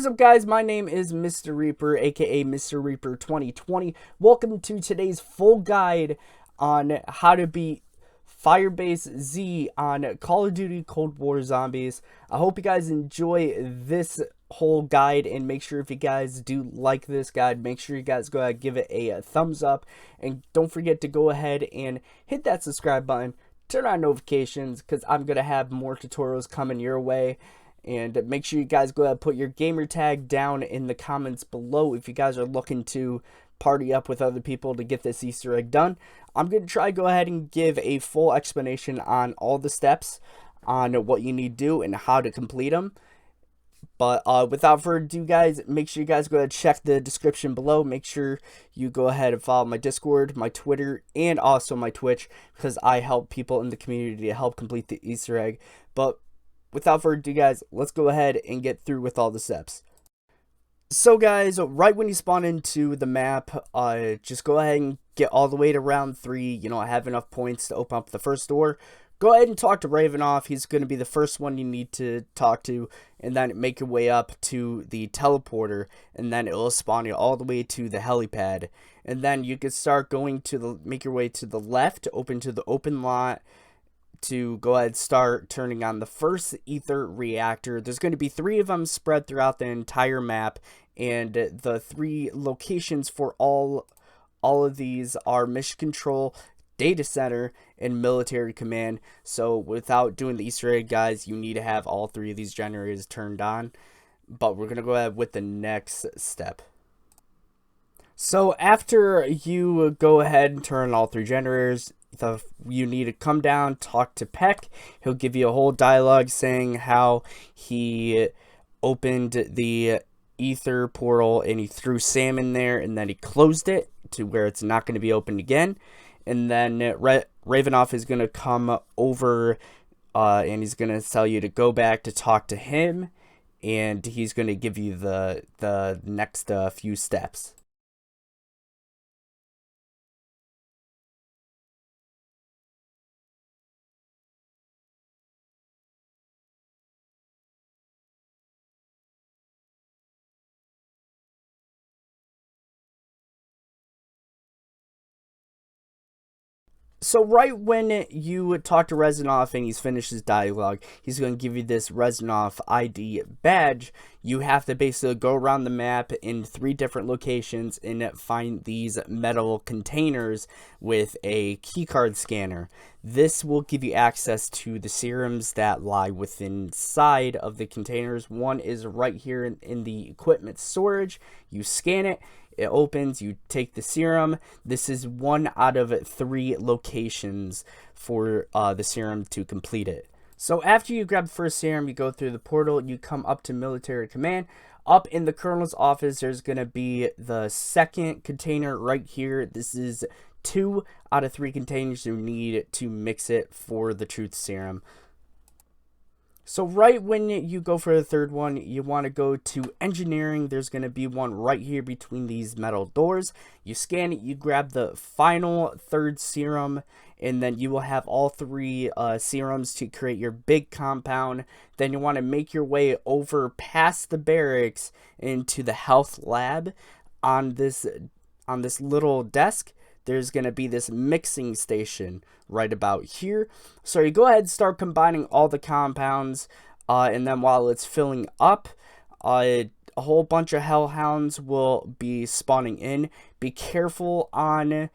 What is up, guys? My name is Mr. Reaper, aka Mr. Reaper 2020. Welcome to today's full guide on how to beat FireBase Z on Call of Duty Cold War Zombies. I hope you guys enjoy this whole guide, and make sure if you guys do like this guide, make sure you guys go ahead and give it a thumbs up, and don't forget to go ahead and hit that subscribe button, turn on notifications, because I'm going to have more tutorials coming your way. And make sure you guys go ahead and put your gamer tag down in the comments below if you guys are looking to party up with other people to get this Easter egg done. I'm going to try to go ahead and give a full explanation on all the steps on what you need to do and how to complete them. But without further ado, guys, make sure you guys go ahead and check the description below. Make sure you go ahead and follow my Discord, my Twitter, and also my Twitch, because I help people in the community to help complete the Easter egg. But without further ado, guys, let's go ahead and get through with all the steps. So, guys, right when you spawn into the map, just go ahead and get all the way to round 3. You know, have enough points to open up the first door. Go ahead and talk to Ravenoff. He's going to be the first one you need to talk to, and then make your way up to the teleporter, and then it will spawn you all the way to the helipad. And then you can start going to make your way to the left, open to the open lot, to go ahead and start turning on the first ether reactor. There's going to be 3 of them spread throughout the entire map, and the 3 locations for all of these are mission control, data center, and military command. So without doing the Easter egg, guys, you need to have all 3 of these generators turned on. But we're going to go ahead with the next step. So after you go ahead and turn all 3 generators, you need to come down, talk to Peck. He'll give you a whole dialogue saying how he opened the ether portal and he threw Sam in there, and then he closed it to where it's not going to be opened again. And then Ravenoff is going to come over and he's going to tell you to go back to talk to him, and he's going to give you the next few steps. So right when you talk to Reznov and he's finished his dialogue, he's going to give you this Reznov ID badge. You have to basically go around the map in 3 different locations and find these metal containers with a keycard scanner. This will give you access to the serums that lie within inside of the containers. One is right here in the equipment storage. You scan it. It opens, you take the serum. This is 1 out of 3 locations for the serum to complete it. So after you grab the first serum, you go through the portal, you come up to military command. Up in the colonel's office, there's going to be the second container right here. This is 2 out of 3 containers you need to mix it for the truth serum. So right when you go for the third one, you want to go to engineering. There's going to be one right here between these metal doors. You scan it, you grab the final 3rd serum, and then you will have all 3 serums to create your big compound. Then you want to make your way over past the barracks into the health lab. On this little desk, there's going to be this mixing station right about here. So you go ahead and start combining all the compounds, and then while it's filling up, a whole bunch of hellhounds will be spawning in. Be careful on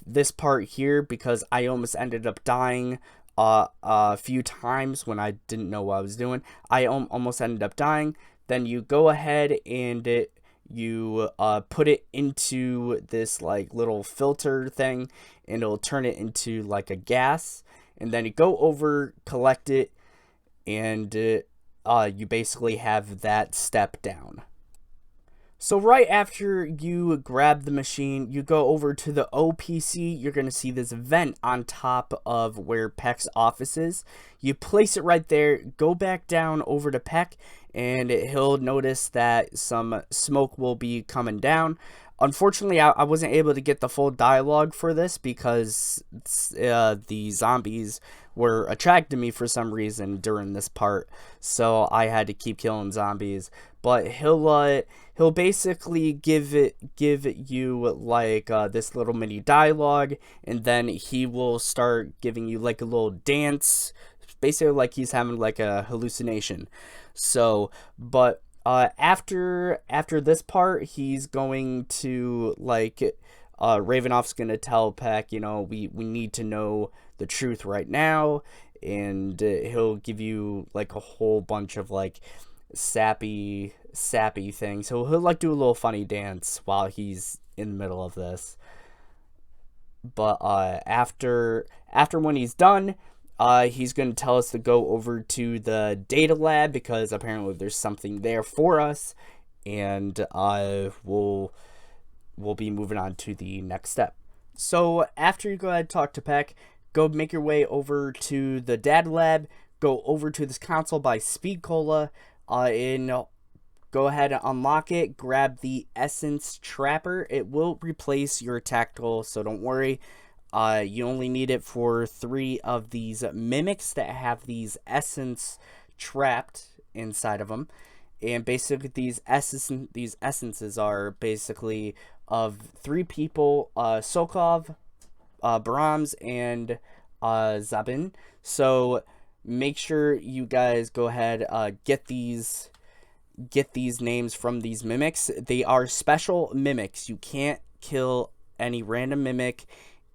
this part here, because I almost ended up dying a few times when I didn't know what I was doing. I almost ended up dying. Then you go ahead and you put it into this like little filter thing, and it'll turn it into like a gas, and then you go over, collect it, and you basically have that step down. So right after you grab the machine, you go over to the OPC. You're going to see this vent on top of where Peck's office is. You place it right there, go back down over to Peck, and he'll notice that some smoke will be coming down. Unfortunately, I wasn't able to get the full dialogue for this because the zombies were attracting me for some reason during this part, so I had to keep killing zombies. But he'll basically give you like this little mini dialogue, and then he will start giving you like a little dance, basically like he's having like a hallucination. So, but after this part, he's going to like Ravenoff's gonna tell Peck, you know, we need to know the truth right now, and he'll give you like a whole bunch of like sappy things. So he'll like do a little funny dance while he's in the middle of this. But after when he's done, he's going to tell us to go over to the data lab because apparently there's something there for us, and we'll be moving on to the next step. So after you go ahead and talk to Peck, go make your way over to the data lab, go over to this console by Speed Cola, and go ahead and unlock it, grab the Essence Trapper. It will replace your tactical, so don't worry. You only need it for 3 of these mimics that have these essence trapped inside of them. And basically these essences are basically of 3 people, Sokov, Brahms, and Zabin. So make sure you guys go ahead, get these names from these mimics. They are special mimics. You can't kill any random mimic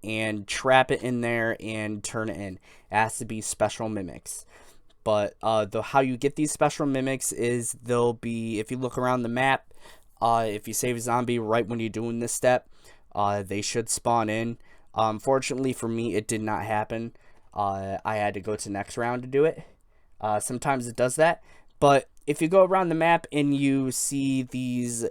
and trap it in there and turn it in. It has to be special mimics. But how you get these special mimics is they'll be, if you look around the map, if you save a zombie right when you're doing this step, they should spawn in. Fortunately for me, it did not happen. I had to go to the next round to do it. Sometimes it does that. But if you go around the map and you see these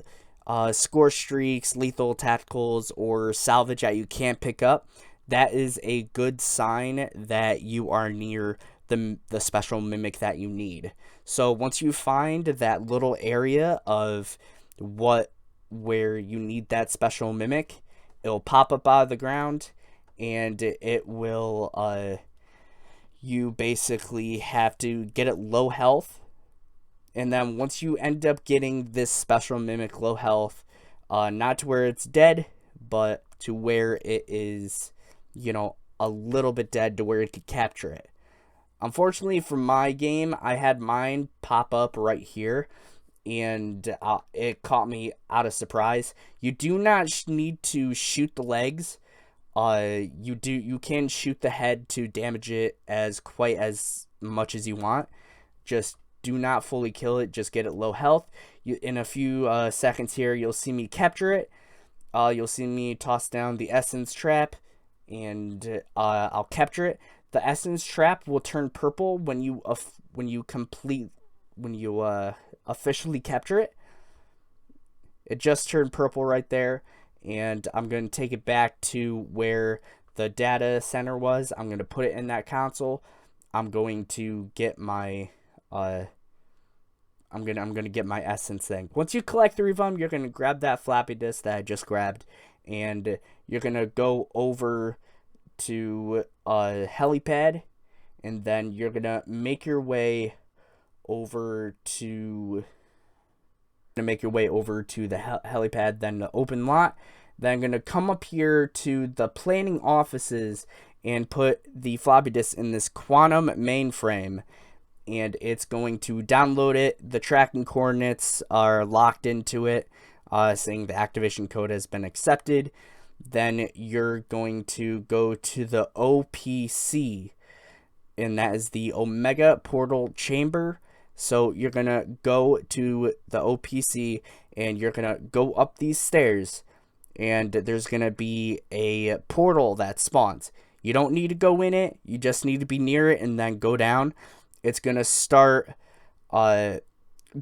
score streaks, lethal tacticals, or salvage that you can't pick up, that is a good sign that you are near the special mimic that you need. So once you find that little area of where you need that special mimic, it'll pop up out of the ground, and it will you basically have to get it low health. And then once you end up getting this special mimic low health, not to where it's dead, but to where it is, you know, a little bit dead to where it could capture it. Unfortunately for my game, I had mine pop up right here, and it caught me out of surprise. You do not need to shoot the legs. You can shoot the head to damage it quite as much as you want. Just do not fully kill it, just get it low health. In a few seconds here, you'll see me capture it. You'll see me toss down the essence trap, and I'll capture it. The essence trap will turn purple when you officially capture it. It just turned purple right there, and I'm going to take it back to where the data center was. I'm going to put it in that console. I'm going to get my I'm gonna get my essence thing. Once you collect 3 of them, you're gonna grab that floppy disk that I just grabbed, and you're gonna go over to helipad, and then you're gonna make your way over to the helipad, then the open lot. Then I'm gonna come up here to the planning offices and put the floppy disk in this quantum mainframe, and it's going to download it. The tracking coordinates are locked into it, saying the activation code has been accepted. Then you're going to go to the OPC, and that is the Omega Portal Chamber. So you're going to go to the OPC, and you're going to go up these stairs, and there's going to be a portal that spawns. You don't need to go in it, you just need to be near it and then go down. It's going to start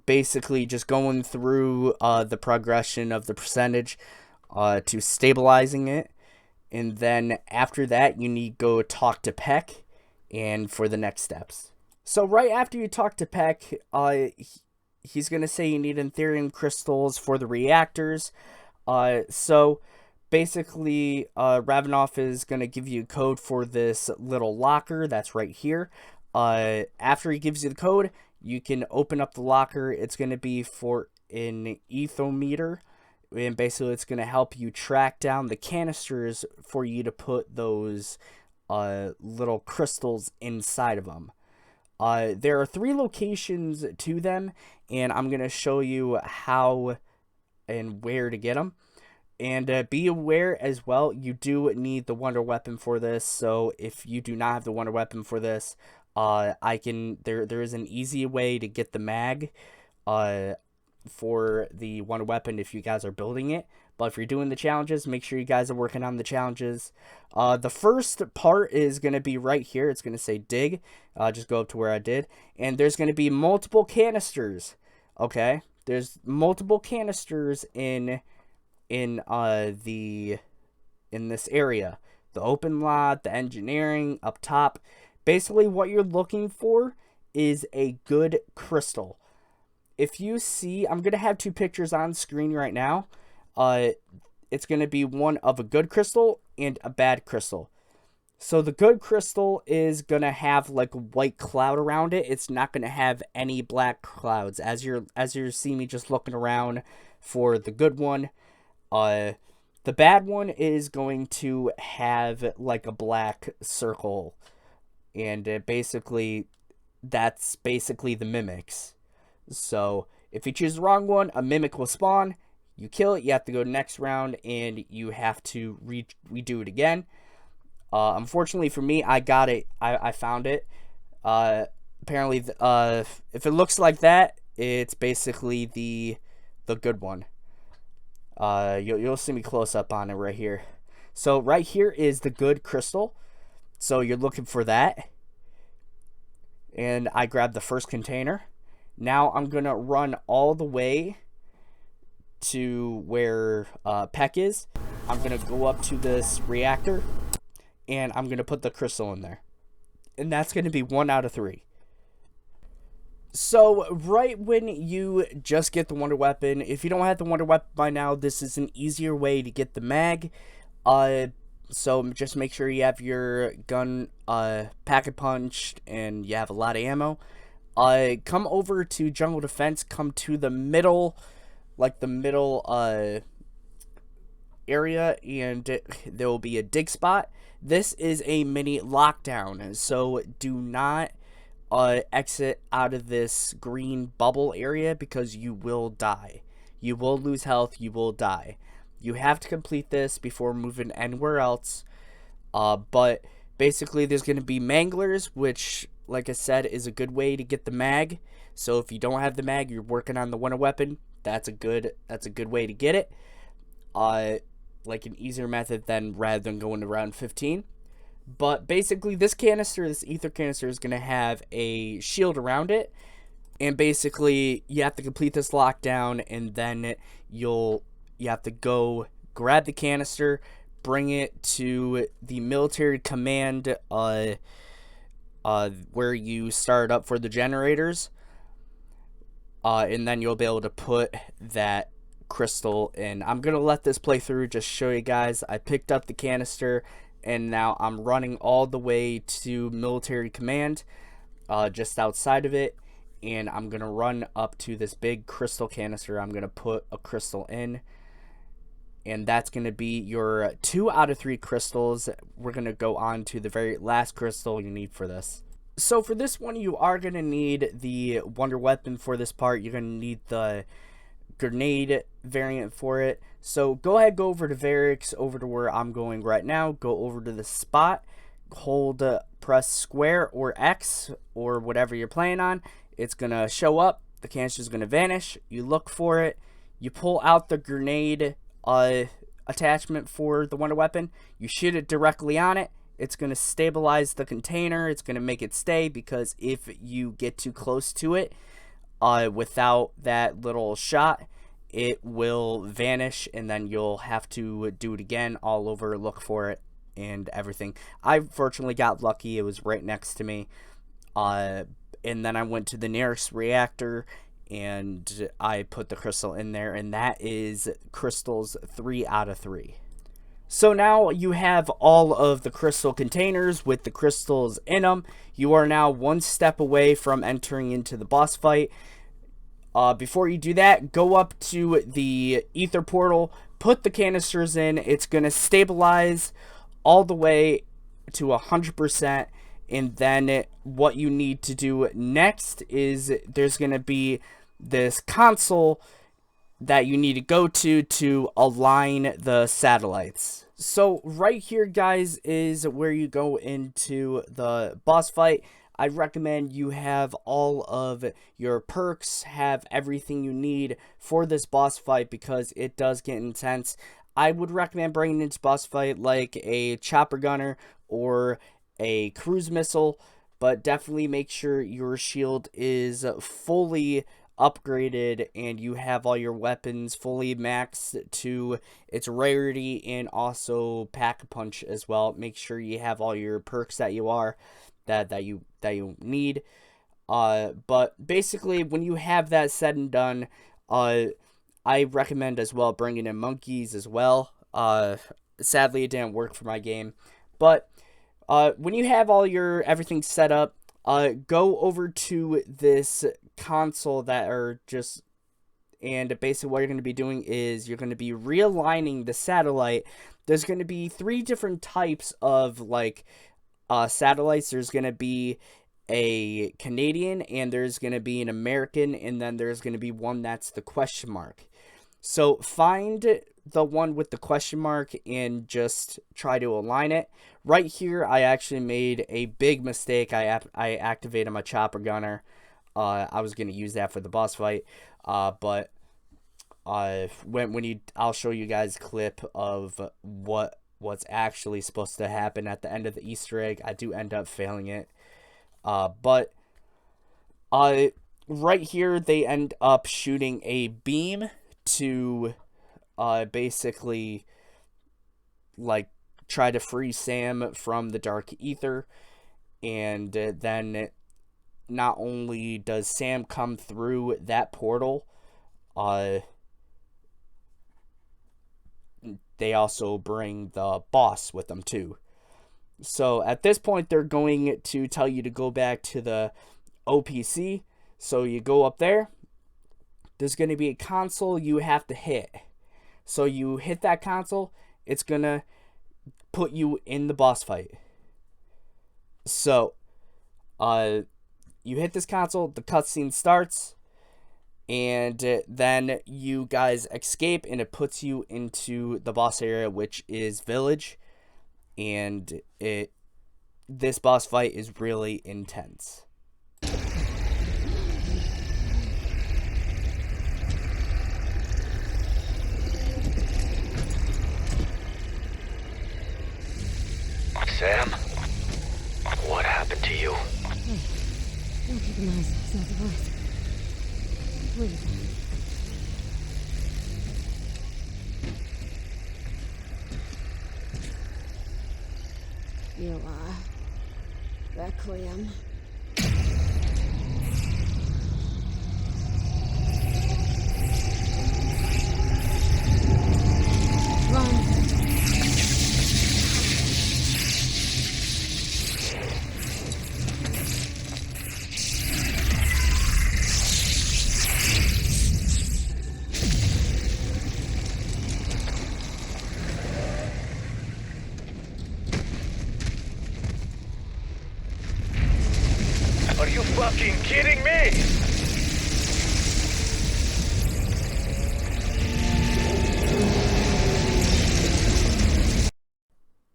basically just going through the progression of the percentage to stabilizing it. And then after that, you need to go talk to Peck and for the next steps. So right after you talk to Peck, he's going to say you need Ethereum crystals for the reactors. So basically, Ravenoff is going to give you a code for this little locker that's right here. After he gives you the code, you can open up the locker. It's going to be for an ethometer, and basically it's going to help you track down the canisters for you to put those little crystals inside of them. There are 3 locations to them, and I'm going to show you how and where to get them. And be aware as well, you do need the wonder weapon for this. So if you do not have the wonder weapon for this, there is an easy way to get the mag for the wonder weapon if you guys are building it. But if you're doing the challenges, make sure you guys are working on the challenges. The first part is going to be right here. It's going to say dig. Just go up to where I did. And there's going to be multiple canisters. Okay? There's multiple canisters in this area. The open lot, the engineering, up top. Basically, what you're looking for is a good crystal. If you see, I'm going to have 2 pictures on screen right now. It's going to be one of a good crystal and a bad crystal. So the good crystal is going to have like a white cloud around it. It's not going to have any black clouds. As you see me just looking around for the good one. The bad one is going to have like a black circle. And basically, that's basically the mimics. So if you choose the wrong one, a mimic will spawn. You kill it, you have to go to the next round, and you have to redo it again. Unfortunately for me, I got it. I found it. Apparently, if it looks like that, it's basically the good one. You'll see me close up on it right here. So right here is the good crystal. So you're looking for that. And I grabbed the first container. Now I'm going to run all the way to where Peck is. I'm going to go up to this reactor, and I'm going to put the crystal in there. And that's going to be 1 out of 3. So right when you just get the wonder weapon, if you don't have the wonder weapon by now, this is an easier way to get the mag. So just make sure you have your gun packet punched and you have a lot of ammo. Come over to jungle defense, come to the middle, like the middle area, and there will be a dig spot. This is a mini lockdown, so do not exit out of this green bubble area because you will die. You will lose health, you will die. You have to complete this before moving anywhere else. But basically there's going to be manglers, which, like I said, is a good way to get the mag. So if you don't have the mag, you're working on the wonder weapon, that's a good way to get it. Like an easier method rather than going to round 15. But basically this ether canister is going to have a shield around it. And basically you have to complete this lockdown, and then you have to go grab the canister, bring it to the military command where you start up for the generators. And then you'll be able to put that crystal in. I'm going to let this play through, just show you guys. I picked up the canister, and now I'm running all the way to military command, just outside of it. And I'm going to run up to this big crystal canister. I'm going to put a crystal in. And that's going to be your 2 out of 3 crystals. We're going to go on to the very last crystal you need for this. So for this one, you are going to need the wonder weapon for this part. You're going to need the grenade variant for it. So go ahead, go over to Varix, over to where I'm going right now. Go over to the spot. Hold, press square or X or whatever you're playing on. It's going to show up. The canister is going to vanish. You look for it. You pull out the grenade attachment for the wonder weapon. You shoot it directly on it. It's going to stabilize the container. It's going to make it stay, because if you get too close to it without that little shot, it will vanish, and then you'll have to do it again all over, look for it and everything. I fortunately got lucky. It was right next to me. And then I went to the nearest reactor, and I put the crystal in there, and that is crystals 3 out of 3. So now you have all of the crystal containers with the crystals in them. You are now one step away from entering into the boss fight. Before you do that, go up to the ether portal, put the canisters in. It's going to stabilize all the way to 100%. And then what you need to do next is there's going to be this console that you need to go to align the satellites. So right here, guys, is where you go into the boss fight. I recommend you have all of your perks, have everything you need for this boss fight because it does get intense. I would recommend bringing into boss fight like a chopper gunner or a cruise missile, but definitely make sure your shield is fully upgraded and you have all your weapons fully maxed to its rarity, and also pack a punch as well. Make sure you have all your perks that you need. But basically, when you have that said and done, I recommend as well bringing in monkeys as well. Sadly, it didn't work for my game, but when you have all your everything set up, go over to this console and basically what you're going to be doing is you're going to be realigning the satellite. There's going to be 3 different types of satellites. There's going to be a Canadian, and there's going to be an American, and then there's going to be one that's the question mark. So find the one with the question mark and just try to align it. Right here, I actually made a big mistake. I activated my chopper gunner. I was going to use that for the boss fight, but I'll show you guys a clip of what's actually supposed to happen at the end of the Easter egg. I do end up failing it, but right here they end up shooting a beam to basically try to free Sam from the dark ether, and then not only does Sam come through that portal, they also bring the boss with them too. So at this point, they're going to tell you to go back to the OPC. So you go up there. There's going to be a console you have to hit. So you hit that console, it's going to put you in the boss fight. So you hit this console, the cutscene starts, and then you guys escape, and it puts you into the boss area, which is Village. And this boss fight is really intense. Sam, what happened to you? Don't recognize that voice. Please. You are Requiem. Run. Are you fucking kidding me?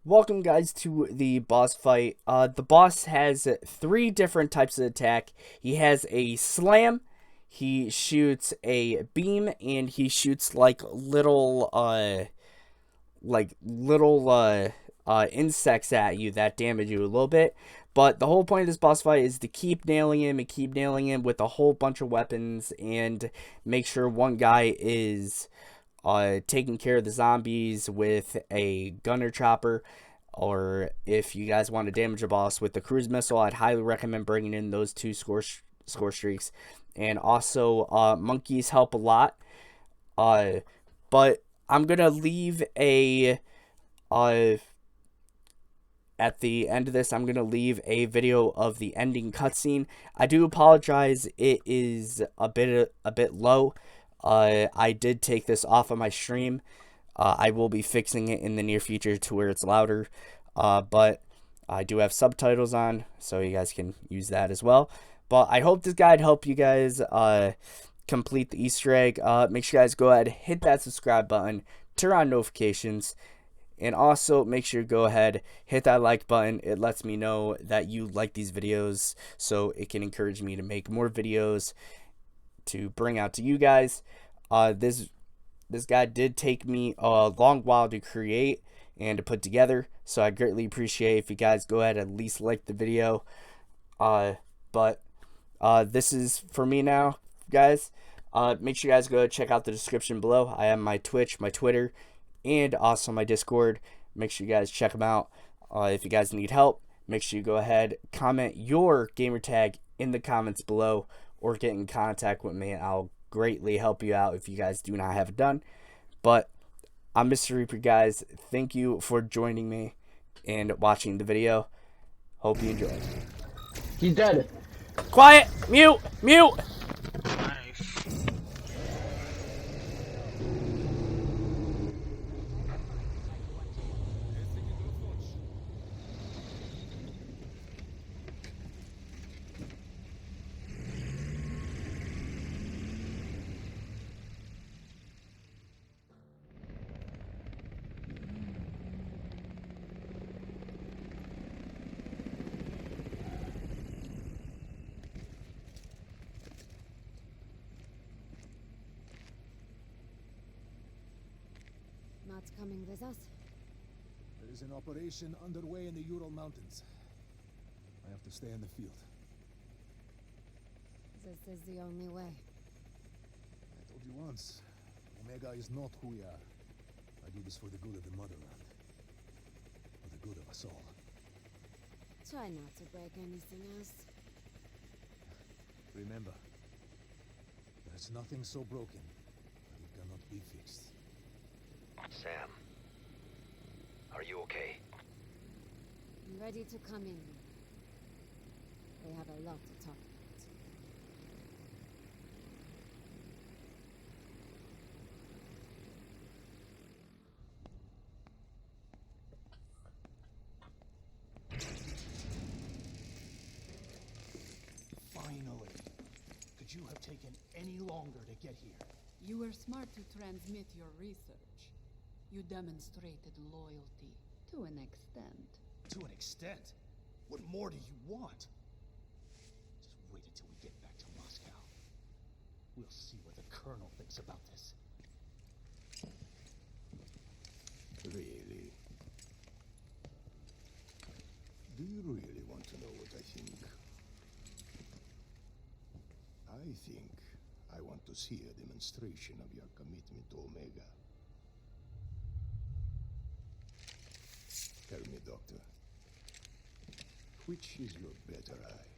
Welcome, guys, to the boss fight. The boss has 3 different types of attack. He has a slam, he shoots a beam, and he shoots little insects at you that damage you a little bit. But the whole point of this boss fight is to keep nailing him and keep nailing him with a whole bunch of weapons, and make sure one guy is taking care of the zombies with a gunner chopper, or if you guys want to damage a boss with the cruise missile, I'd highly recommend bringing in those two score streaks. And also, monkeys help a lot. But I'm gonna leave a at the end of this, I'm gonna leave a video of the ending cutscene. I do apologize; it is a bit low. I did take this off of my stream. I will be fixing it in the near future to where it's louder. But I do have subtitles on, so you guys can use that as well. But I hope this guide helped you guys complete the Easter egg. Make sure you guys go ahead, hit that subscribe button, turn on notifications. And also, make sure to go ahead, hit that like button. It lets me know that you like these videos, so it can encourage me to make more videos to bring out to you guys. This guide did take me a long while to create and to put together, so I greatly appreciate if you guys go ahead and at least like the video. But this is for me now, guys. Make sure you guys go check out the description below. I have my Twitch, my Twitter, and also my Discord. Make sure you guys check them out. If you guys need help, make sure you go ahead, comment your gamer tag in the comments below, or get in contact with me. I'll greatly help you out if you guys do not have it done. But I'm Mr. Reaper, guys. Thank you for joining me and watching the video. Hope you enjoyed. He's dead. Quiet! Mute! Mute! Not coming with us? There is an operation underway in the Ural Mountains. I have to stay in the field. This is the only way. I told you once, Omega is not who we are. I do this for the good of the motherland. For the good of us all. Try not to break anything else. Remember, there's nothing so broken that it cannot be fixed. Sam, are you okay? I'm ready to come in. We have a lot to talk about. Finally! Could you have taken any longer to get here? You were smart to transmit your research. You demonstrated loyalty to an extent. To an extent? What more do you want? Just wait until we get back to Moscow. We'll see what the Colonel thinks about this. Really? Do you really want to know what I think? I think I want to see a demonstration of your commitment to Omega. Tell me, Doctor, which is your better eye?